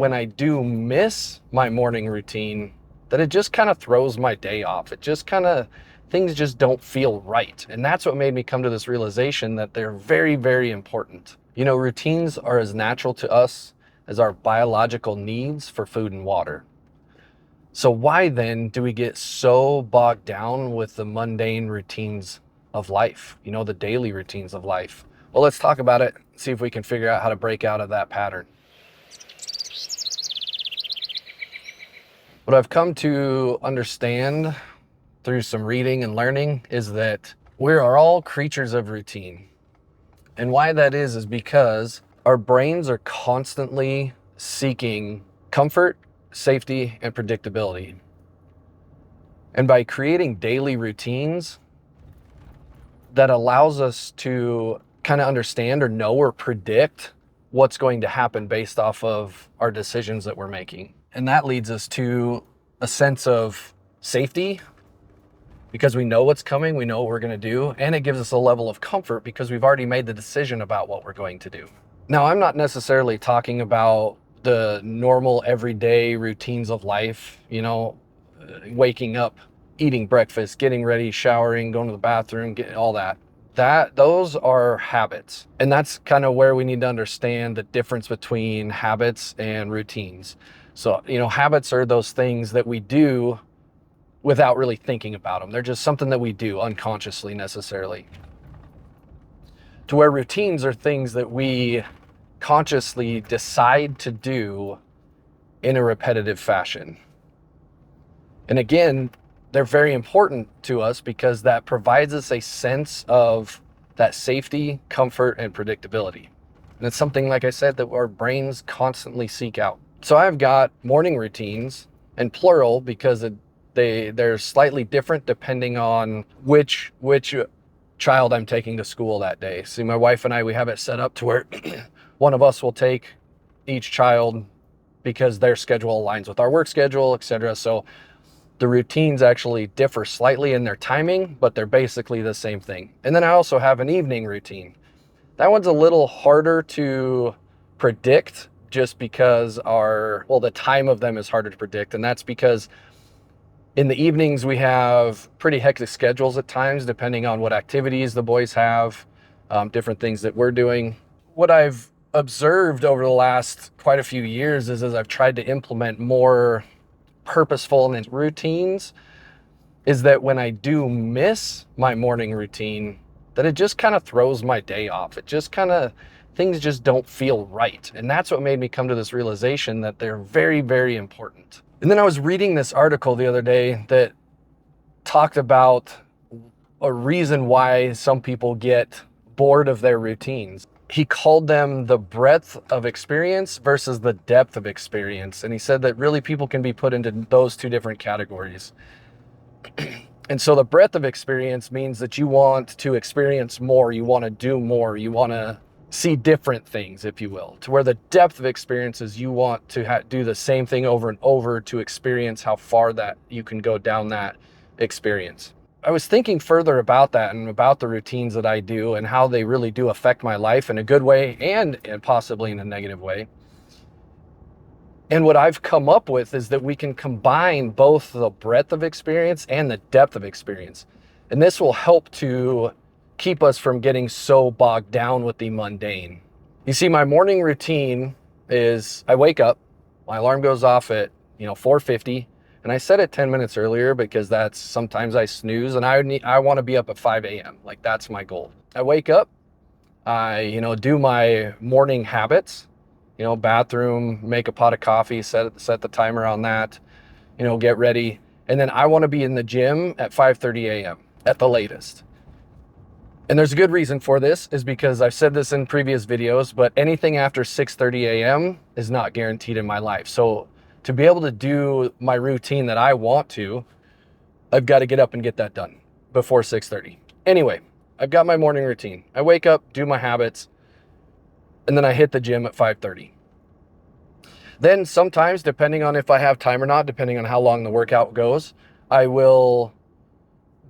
when I do miss my morning routine, that it just kind of throws my day off. It just kind of, things just don't feel right. And that's what made me come to this realization that they're very, very important. You know, routines are as natural to us as our biological needs for food and water. So why then do we get so bogged down with the mundane routines of life? You know, the daily routines of life. Well, let's talk about it, see if we can figure out how to break out of that pattern. What I've come to understand through some reading and learning is that we are all creatures of routine. And why that is because our brains are constantly seeking comfort, safety, and predictability. And by creating daily routines, that allows us to kind of understand or know or predict what's going to happen based off of our decisions that we're making. And that leads us to a sense of safety because we know what's coming, we know what we're going to do, and it gives us a level of comfort because we've already made the decision about what we're going to do. Now, I'm not necessarily talking about the normal everyday routines of life, you know, waking up, eating breakfast, getting ready, showering, going to the bathroom, getting all that. Those are habits. And that's kind of where we need to understand the difference between habits and routines. So, you know, habits are those things that we do without really thinking about them. They're just something that we do unconsciously necessarily. To where routines are things that we consciously decide to do in a repetitive fashion. And again, they're very important to us because that provides us a sense of that safety, comfort, and predictability. And it's something, like I said, that our brains constantly seek out. So I've got morning routines, and plural because they're slightly different depending on which child I'm taking to school that day. See, my wife and I, we have it set up to where one of us will take each child because their schedule aligns with our work schedule, etc. So the routines actually differ slightly in their timing, but they're basically the same thing. And then I also have an evening routine. That one's a little harder to predict just because the time of them is harder to predict. And that's because in the evenings, we have pretty hectic schedules at times, depending on what activities the boys have, different things that we're doing. What I've observed over the last quite a few years is as I've tried to implement more purposeful and routines, is that when I do miss my morning routine, that it just kind of throws my day off. It just kind of, things just don't feel right. And that's what made me come to this realization that they're very, very important. And then I was reading this article the other day that talked about a reason why some people get bored of their routines. He called them the breadth of experience versus the depth of experience. And he said that really people can be put into those two different categories. And so the breadth of experience means that you want to experience more, you want to do more, you want to see different things, if you will, to where the depth of experience is you want to do the same thing over and over to experience how far that you can go down that experience. I was thinking further about that and about the routines that I do and how they really do affect my life in a good way and possibly in a negative way. And what I've come up with is that we can combine both the breadth of experience and the depth of experience. And this will help to keep us from getting so bogged down with the mundane. You see, my morning routine is I wake up, my alarm goes off at 4:50, and I set it 10 minutes earlier because that's sometimes I snooze and I want to be up at 5 a.m. Like that's my goal. I wake up, I do my morning habits, bathroom, make a pot of coffee, set the timer on that, get ready, and then I want to be in the gym at 5:30 a.m. at the latest. And there's a good reason for this, is because I've said this in previous videos, but anything after 6:30 a.m. is not guaranteed in my life. So to be able to do my routine that I want to, I've got to get up and get that done before 6:30. Anyway, I've got my morning routine. I wake up, do my habits, and then I hit the gym at 5:30. Then sometimes, depending on if I have time or not, depending on how long the workout goes, I will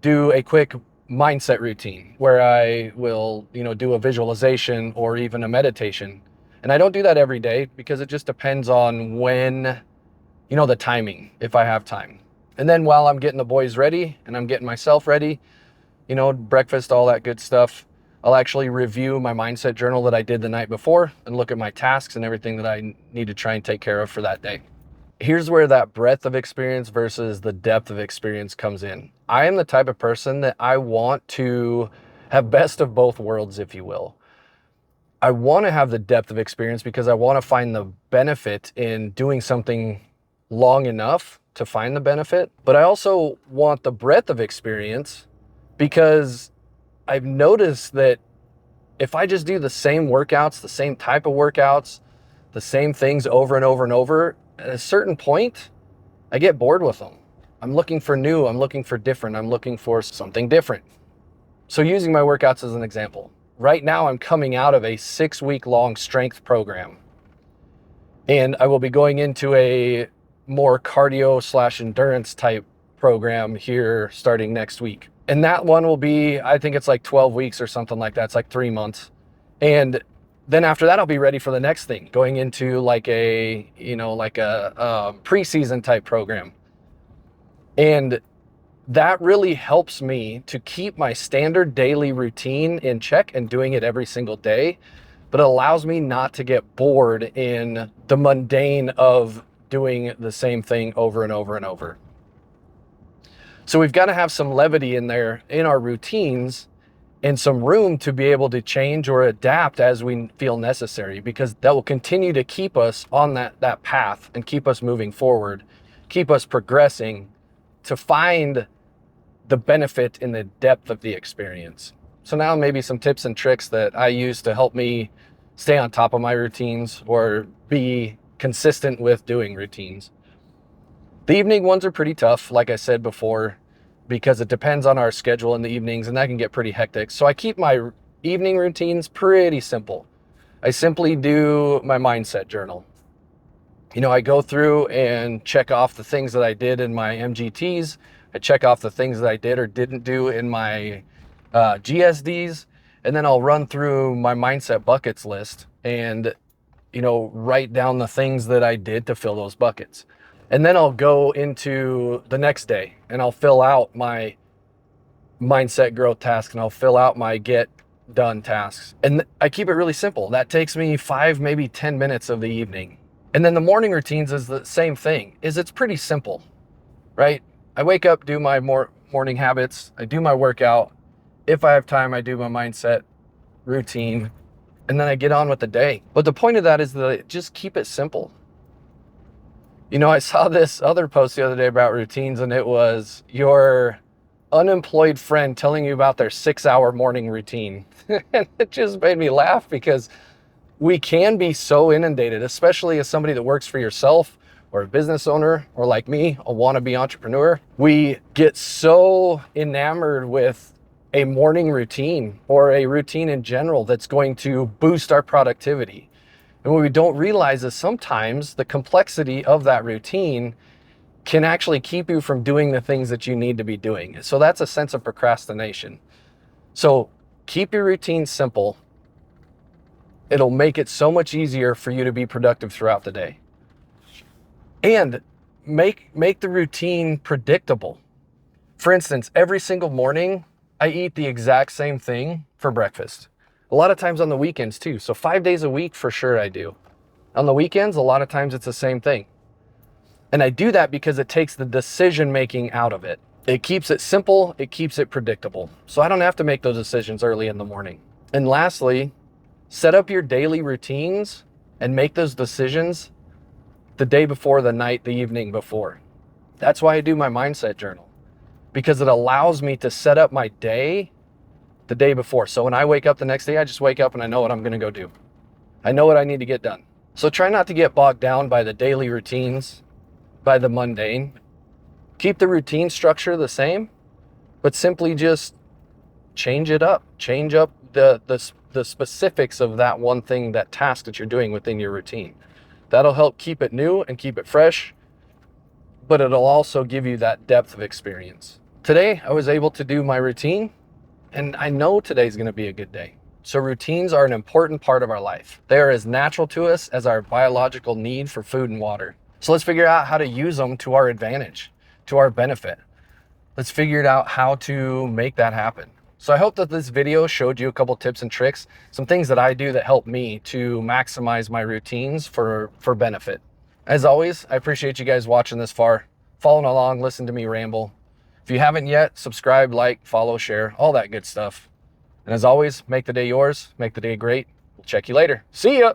do a quick mindset routine where I will, do a visualization or even a meditation. And I don't do that every day because it just depends on when, the timing, if I have time. And then while I'm getting the boys ready and I'm getting myself ready, breakfast, all that good stuff, I'll actually review my mindset journal that I did the night before and look at my tasks and everything that I need to try and take care of for that day. Here's where that breadth of experience versus the depth of experience comes in. I am the type of person that I want to have best of both worlds, if you will. I want to have the depth of experience because I want to find the benefit in doing something long enough to find the benefit. But I also want the breadth of experience because I've noticed that if I just do the same workouts, the same type of workouts, the same things over and over and over, at a certain point, I get bored with them. I'm looking for new, I'm looking for different, I'm looking for something different. So using my workouts as an example, right now I'm coming out of a 6-week-long strength program. And I will be going into a more cardio/endurance type program here starting next week. And that one will be, I think it's like 12 weeks or something like that. It's like 3 months. And then after that, I'll be ready for the next thing, going into like a preseason type program. And that really helps me to keep my standard daily routine in check and doing it every single day. But it allows me not to get bored in the mundane of doing the same thing over and over and over. So we've got to have some levity in there in our routines and some room to be able to change or adapt as we feel necessary, because that will continue to keep us on that path and keep us moving forward, keep us progressing to find the benefit in the depth of the experience. So now maybe some tips and tricks that I use to help me stay on top of my routines or be consistent with doing routines. The evening ones are pretty tough, like I said before, because it depends on our schedule in the evenings and that can get pretty hectic. So I keep my evening routines pretty simple. I simply do my mindset journal. I go through and check off the things that I did in my MGTs. I check off the things that I did or didn't do in my GSDs. And then I'll run through my mindset buckets list and, write down the things that I did to fill those buckets. And then I'll go into the next day and I'll fill out my mindset growth tasks and I'll fill out my get done tasks. And I keep it really simple. That takes me 5, maybe 10 minutes of the evening. And then the morning routines is the same thing. It's pretty simple, right? I wake up, do my morning habits. I do my workout. If I have time, I do my mindset routine, and then I get on with the day. But the point of that is that just keep it simple. I saw this other post the other day about routines, and it was your unemployed friend telling you about their 6-hour morning routine. And it just made me laugh because we can be so inundated, especially as somebody that works for yourself or a business owner, or like me, a wannabe entrepreneur. We get so enamored with a morning routine or a routine in general that's going to boost our productivity. And what we don't realize is sometimes the complexity of that routine can actually keep you from doing the things that you need to be doing. So that's a sense of procrastination. So keep your routine simple. It'll make it so much easier for you to be productive throughout the day. And make the routine predictable. For instance, every single morning, I eat the exact same thing for breakfast. A lot of times on the weekends too. So 5 days a week for sure I do. On the weekends, a lot of times it's the same thing. And I do that because it takes the decision making out of it. It keeps it simple, it keeps it predictable. So I don't have to make those decisions early in the morning. And lastly, set up your daily routines and make those decisions the day before, the night, the evening before. That's why I do my mindset journal, because it allows me to set up my day the day before. So when I wake up the next day, I just wake up and I know what I'm going to go do. I know what I need to get done. So try not to get bogged down by the daily routines, by the mundane. Keep the routine structure the same, but simply just change it up. Change up the specifics of that one thing, that task that you're doing within your routine. That'll help keep it new and keep it fresh, but it'll also give you that depth of experience. Today, I was able to do my routine, and I know today's going to be a good day. So routines are an important part of our life. They are as natural to us as our biological need for food and water. So let's figure out how to use them to our advantage, to our benefit. Let's figure out how to make that happen. So I hope that this video showed you a couple tips and tricks, some things that I do that help me to maximize my routines for benefit. As always, I appreciate you guys watching this far, following along, listen to me ramble. If you haven't yet, subscribe, like, follow, share, all that good stuff. And as always, make the day yours, make the day great. We'll check you later. See ya.